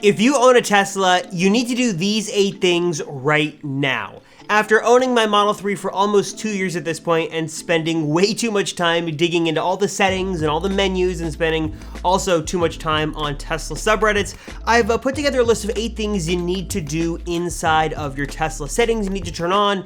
If you own a Tesla, you need to do these 8 things right now. After owning my Model 3 for almost 2 years at this point and spending way too much time digging into all the settings and all the menus and spending also too much time on Tesla subreddits, I've put together a list of 8 things you need to do inside of your Tesla settings you need to turn on,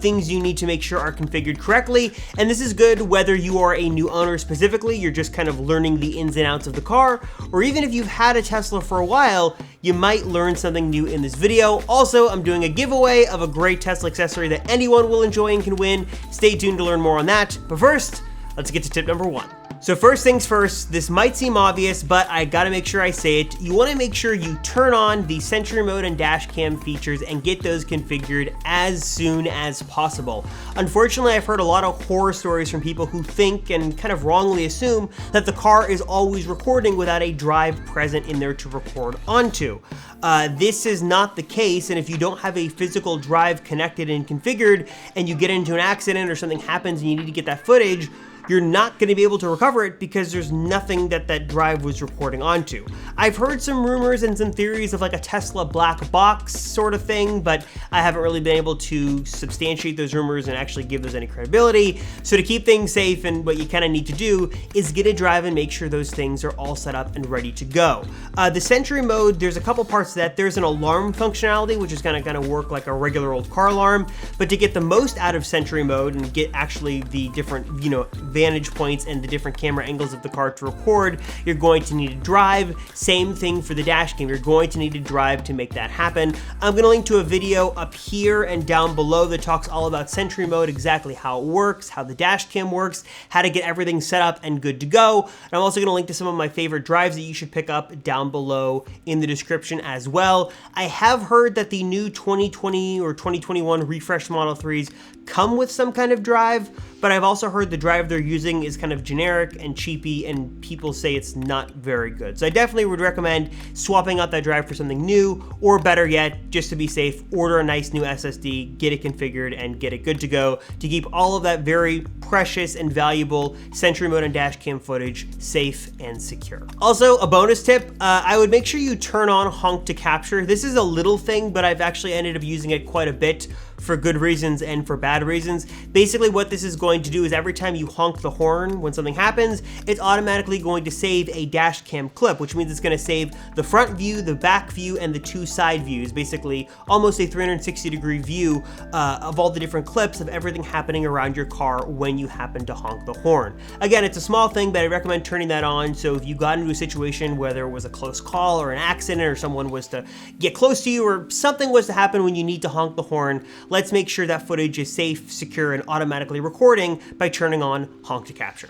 things you need to make sure are configured correctly, and this is good whether you are a new owner specifically, you're just kind of learning the ins and outs of the car, or even if you've had a Tesla for a while, you might learn something new in this video. Also, I'm doing a giveaway of a great Tesla accessory that anyone will enjoy and can win. Stay tuned to learn more on that. But first, let's get to tip number 1. So first things first, this might seem obvious, but I gotta make sure I say it. You wanna make sure you turn on the Sentry mode and Dashcam features and get those configured as soon as possible. Unfortunately, I've heard a lot of horror stories from people who think and kind of wrongly assume that the car is always recording without a drive present in there to record onto. This is not the case, and if you don't have a physical drive connected and configured, and you get into an accident or something happens and you need to get that footage, you're not going to be able to recover it because there's nothing that that drive was recording onto. I've heard some rumors and some theories of like a Tesla black box sort of thing, but I haven't really been able to substantiate those rumors and actually give those any credibility. So to keep things safe, and what you kind of need to do is get a drive and make sure those things are all set up and ready to go. The Sentry mode, there's a couple parts to that. There's an alarm functionality, which is going to work like a regular old car alarm, but to get the most out of Sentry mode and get actually the different, vantage points and the different camera angles of the car to record, you're going to need a drive. Same thing for the dash cam. You're going to need a drive to make that happen. I'm going to link to a video up here and down below that talks all about Sentry mode, exactly how it works, how the dash cam works, how to get everything set up and good to go. And I'm also going to link to some of my favorite drives that you should pick up down below in the description as well. I have heard that the new 2020 or 2021 refreshed Model 3s come with some kind of drive, but I've also heard the drive they're using is kind of generic and cheapy, and people say it's not very good. So I definitely would recommend swapping out that drive for something new, or better yet, just to be safe, order a nice new SSD, get it configured, and get it good to go to keep all of that very precious and valuable Sentry mode and dash cam footage safe and secure. Also, a bonus tip, I would make sure you turn on honk to capture. This is a little thing, but I've actually ended up using it quite a bit for good reasons and for bad reasons. Basically what this is going to do is every time you honk the horn when something happens, it's automatically going to save a dash cam clip, which means it's going to save the front view, the back view, and the 2 side views, basically almost a 360-degree view of all the different clips of everything happening around your car when you happen to honk the horn. Again, it's a small thing, but I recommend turning that on, so if you got into a situation where there was a close call or an accident or someone was to get close to you or something was to happen when you need to honk the horn, let's make sure that footage is safe, secure, and automatically recording by turning on honk to capture.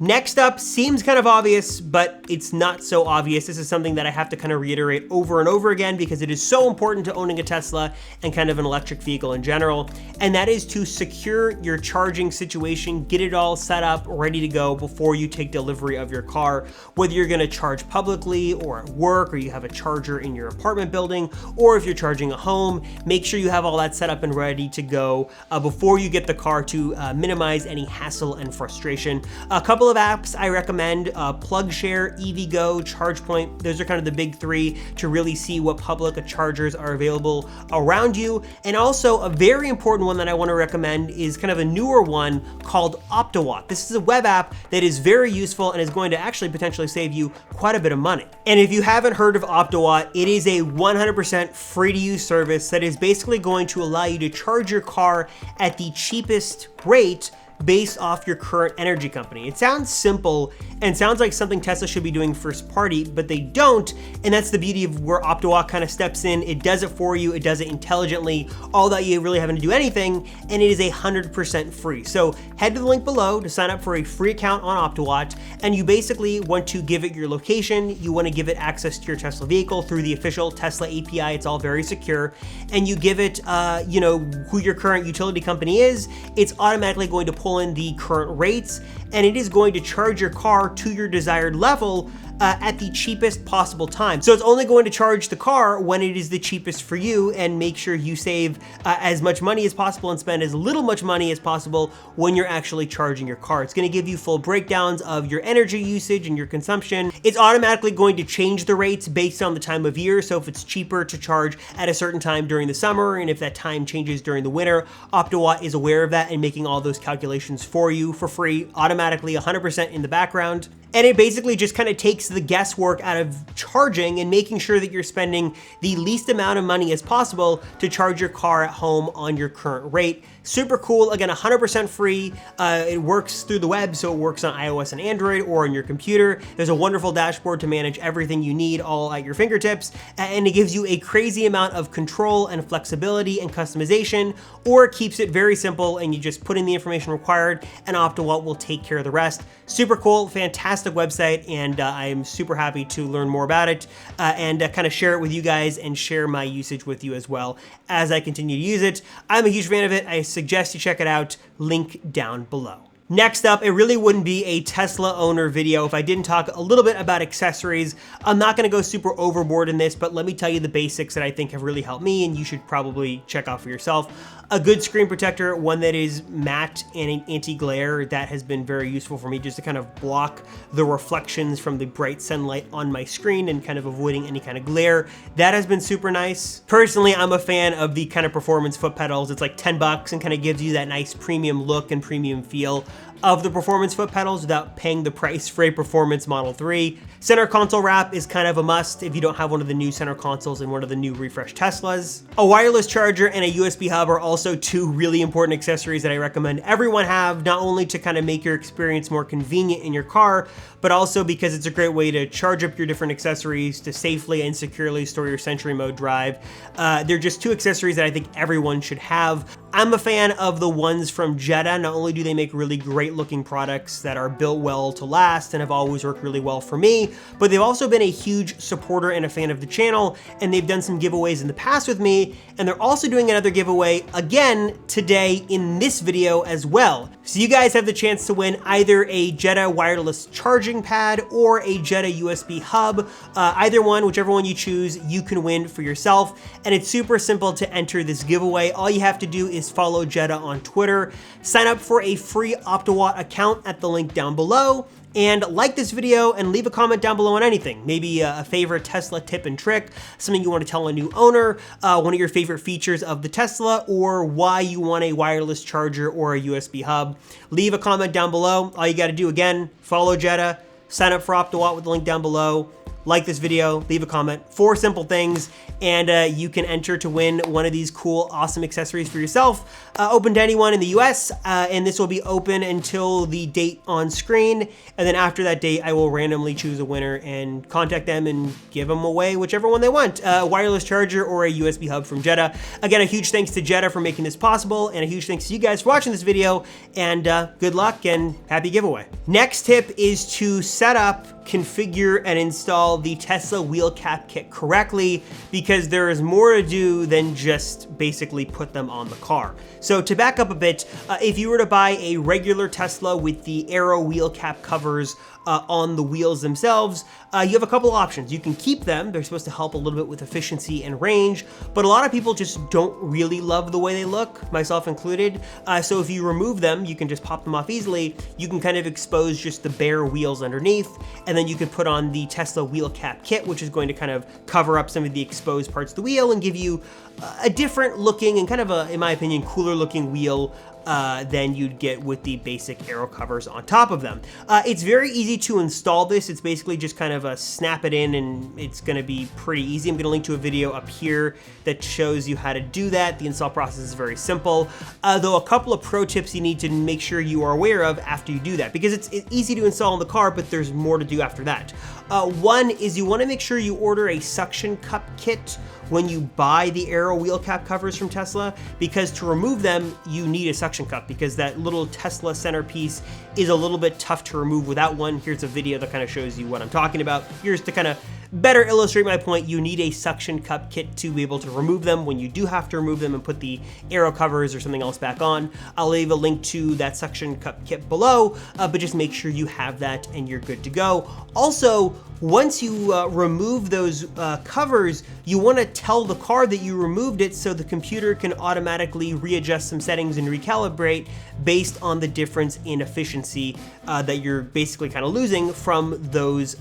Next up, seems kind of obvious, but it's not so obvious. This is something that I have to kind of reiterate over and over again because it is so important to owning a Tesla and kind of an electric vehicle in general, and that is to secure your charging situation, get it all set up, ready to go before you take delivery of your car. Whether you're gonna charge publicly or at work, or you have a charger in your apartment building, or if you're charging at home, make sure you have all that set up and ready to go before you get the car to minimize any hassle and frustration. A couple of apps I recommend, PlugShare, EVgo, ChargePoint. Those are kind of the big 3 to really see what public chargers are available around you. And also a very important one that I want to recommend is kind of a newer one called Optiwatt. This is a web app that is very useful and is going to actually potentially save you quite a bit of money. And if you haven't heard of Optiwatt, it is a 100% free to use service that is basically going to allow you to charge your car at the cheapest rate based off your current energy company. It sounds simple and sounds like something Tesla should be doing first party, but they don't, and that's the beauty of where Optiwatt kind of steps in. It does it for you, it does it intelligently, all that you really having to do anything, and it is 100% free. So head to the link below to sign up for a free account on Optiwatt, and you basically want to give it your location, you want to give it access to your Tesla vehicle through the official Tesla API, it's all very secure, and you give it, who your current utility company is, it's automatically going to pull in the current rates, and it is going to charge your car to your desired level at the cheapest possible time. So it's only going to charge the car when it is the cheapest for you, and make sure you save as much money as possible and spend as little much money as possible when you're actually charging your car. It's going to give you full breakdowns of your energy usage and your consumption. It's automatically going to change the rates based on the time of year. So if it's cheaper to charge at a certain time during the summer, and if that time changes during the winter, Optiwatt is aware of that and making all those calculations for you for free, automatically 100% in the background. And it basically just kind of takes the guesswork out of charging and making sure that you're spending the least amount of money as possible to charge your car at home on your current rate. Super cool. Again, 100% free. It works through the web, so it works on iOS and Android or on your computer. There's a wonderful dashboard to manage everything you need all at your fingertips, and it gives you a crazy amount of control and flexibility and customization, or it keeps it very simple and you just put in the information required and Optiwatt will take care of the rest. Super cool, fantastic website, and I am super happy to learn more about it and kind of share it with you guys and share my usage with you as well as I continue to use it. I'm a huge fan of it. I suggest you check it out. Link down below. Next up, it really wouldn't be a Tesla owner video if I didn't talk a little bit about accessories. I'm not gonna go super overboard in this, but let me tell you the basics that I think have really helped me and you should probably check out for yourself. A good screen protector, one that is matte and anti-glare. That has been very useful for me just to kind of block the reflections from the bright sunlight on my screen and kind of avoiding any kind of glare. That has been super nice. Personally, I'm a fan of the kind of performance foot pedals. It's like 10 bucks and kind of gives you that nice premium look and premium feel of the performance foot pedals without paying the price for a performance Model 3. Center console wrap is kind of a must if you don't have one of the new center consoles in one of the new refreshed Teslas. A wireless charger and a USB hub are also two really important accessories that I recommend everyone have, not only to kind of make your experience more convenient in your car, but also because it's a great way to charge up your different accessories to safely and securely store your Sentry mode drive. They're just two accessories that I think everyone should have. I'm a fan of the ones from Jetta. Not only do they make really great looking products that are built well to last and have always worked really well for me, but they've also been a huge supporter and a fan of the channel, and they've done some giveaways in the past with me, and they're also doing another giveaway again today in this video as well. So you guys have the chance to win either a Jetta wireless charging pad or a Jetta USB hub. Either one, whichever one you choose, you can win for yourself, and it's super simple to enter this giveaway. All you have to do is follow Jetta on Twitter, sign up for a free Optiwatt account at the link down below, and like this video and leave a comment down below on anything. Maybe a favorite Tesla tip and trick, something you want to tell a new owner, one of your favorite features of the Tesla, or why you want a wireless charger or a USB hub. Leave a comment down below. All you got to do, again, follow Jetta, sign up for Optiwatt with the link down below, like this video, leave a comment. 4 simple things, and you can enter to win one of these cool, awesome accessories for yourself. Open to anyone in the US, and this will be open until the date on screen. And then after that date, I will randomly choose a winner and contact them and give them away whichever one they want. A wireless charger or a USB hub from Jetta. Again, a huge thanks to Jetta for making this possible, and a huge thanks to you guys for watching this video, and good luck and happy giveaway. Next tip is to set up, configure, and install the Tesla wheel cap kit correctly, because there is more to do than just basically put them on the car. So to back up a bit, if you were to buy a regular Tesla with the Aero wheel cap covers on the wheels themselves, you have a couple options. You can keep them. They're supposed to help a little bit with efficiency and range, but a lot of people just don't really love the way they look, myself included. So if you remove them, you can just pop them off easily. You can kind of expose just the bare wheels underneath, and then you can put on the Tesla wheel cap kit, which is going to kind of cover up some of the exposed parts of the wheel and give you a different looking and kind of a, in my opinion, cooler looking wheel than you'd get with the basic Aero covers on top of them. It's very easy to install this. It's basically just kind of a snap it in, and it's gonna be pretty easy. I'm gonna link to a video up here that shows you how to do that. The install process is very simple, though a couple of pro tips you need to make sure you are aware of after you do that, because it's easy to install in the car, but there's more to do after that. One is you wanna make sure you order a suction cup kit when you buy the Aero wheel cap covers from Tesla, because to remove them, you need a suction cup, because that little Tesla centerpiece is a little bit tough to remove without one. Here's a video that kind of shows you what I'm talking about. Here's to kind of better illustrate my point. You need a suction cup kit to be able to remove them when you do have to remove them and put the Aero covers or something else back on. I'll leave a link to that suction cup kit below, but just make sure you have that and you're good to go. Also, once you remove those covers, you want to tell the car that you removed it so the computer can automatically readjust some settings and recalibrate based on the difference in efficiency that you're basically kind of losing from those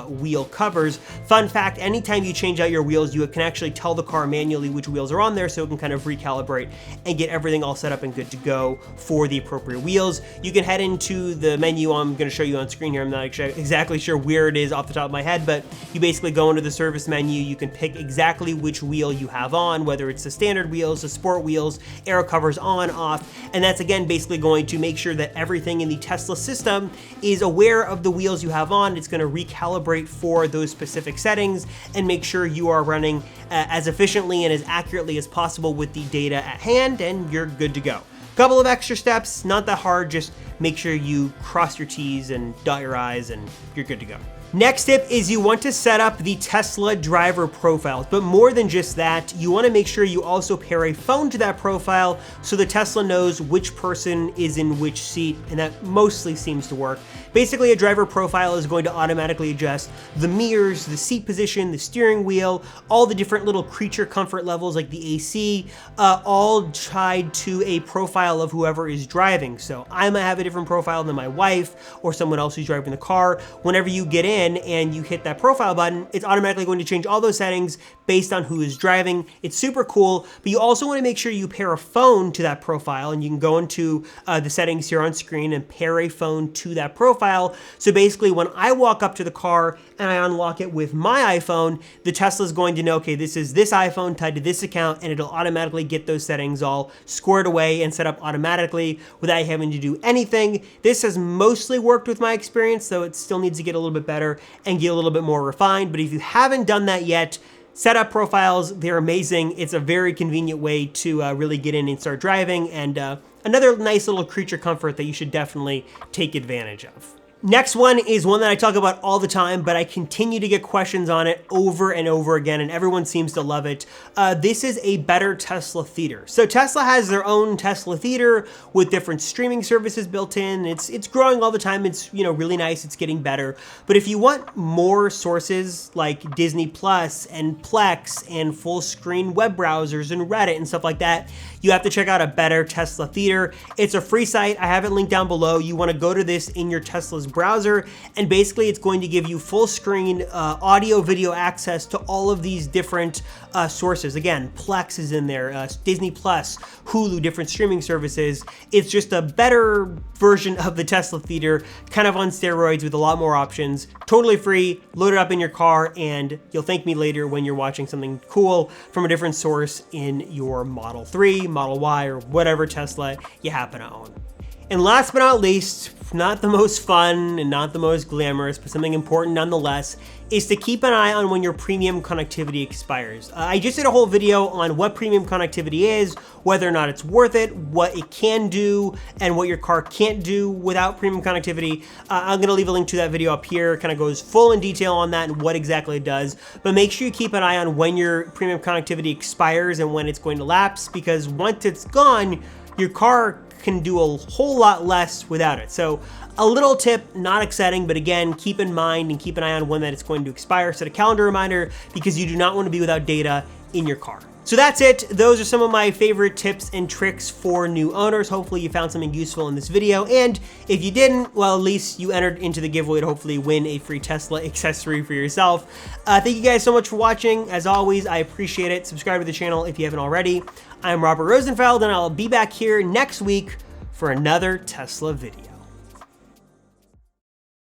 wheel covers. Fun fact, anytime you change out your wheels, you can actually tell the car manually which wheels are on there so it can kind of recalibrate and get everything all set up and good to go for the appropriate wheels. You can head into the menu I'm going to show you on screen here. I'm not exactly sure where it is off the top of my head, but you basically go into the service menu, you can pick exactly which wheel you have on, whether it's the standard wheels, the sport wheels, aero covers on, off, and that's again basically going to make sure that everything in the Tesla system is aware of the wheels you have on. It's going to recalibrate for those specific settings and make sure you are running as efficiently and as accurately as possible with the data at hand, and you're good to go. Couple of extra steps, not that hard, just make sure you cross your T's and dot your I's and you're good to go. Next tip is you want to set up the Tesla driver profiles, but more than just that, you want to make sure you also pair a phone to that profile so the Tesla knows which person is in which seat, and that mostly seems to work. Basically, a driver profile is going to automatically adjust the mirrors, the seat position, the steering wheel, all the different little creature comfort levels like the AC, all tied to a profile of whoever is driving. So I might have a different profile than my wife or someone else who's driving the car. Whenever you get in and you hit that profile button, it's automatically going to change all those settings based on who is driving. It's super cool, but you also want to make sure you pair a phone to that profile, and you can go into the settings here on screen and pair a phone to that profile. So basically when I walk up to the car and I unlock it with my iPhone, the Tesla is going to know, okay, this is this iPhone tied to this account, and it'll automatically get those settings all squared away and set up automatically without having to do anything. This has mostly worked with my experience, though it still needs to get a little bit better and get a little bit more refined. But if you haven't done that yet, set up profiles. They're amazing. It's a very convenient way to really get in and start driving, and another nice little creature comfort that you should definitely take advantage of. Next one is one that I talk about all the time, but I continue to get questions on it over and over again, and everyone seems to love it. This is a better Tesla theater. So Tesla has their own Tesla theater with different streaming services built in. It's growing all the time. It's, you know, really nice. It's getting better. But if you want more sources like Disney Plus and Plex and full screen web browsers and Reddit and stuff like that, you have to check out a better Tesla theater. It's a free site. I have it linked down below. You want to go to this in your Tesla's browser, and basically it's going to give you full screen audio video access to all of these different sources. Again, Plex is in there, Disney Plus, Hulu, different streaming services. It's just a better version of the Tesla theater, kind of on steroids with a lot more options. Totally free, load it up in your car, and you'll thank me later when you're watching something cool from a different source in your Model 3, Model Y, or whatever Tesla you happen to own. And last but not least, not the most fun and not the most glamorous, but something important nonetheless, is to keep an eye on when your premium connectivity expires. I just did a whole video on what premium connectivity is, whether or not it's worth it, what it can do, and what your car can't do without premium connectivity. I'm gonna leave a link to that video up here. Kind of goes full in detail on that and what exactly it does. But make sure you keep an eye on when your premium connectivity expires and when it's going to lapse, because once it's gone, your car can do a whole lot less without it. So a little tip, not exciting, but again, keep in mind and keep an eye on when that it's going to expire. Set a calendar reminder, because you do not want to be without data in your car. So that's it. Those are some of my favorite tips and tricks for new owners. Hopefully you found something useful in this video. And if you didn't, well, at least you entered into the giveaway to hopefully win a free Tesla accessory for yourself. Thank you guys so much for watching. As always, I appreciate it. Subscribe to the channel if you haven't already. I'm Robert Rosenfeld, and I'll be back here next week for another Tesla video.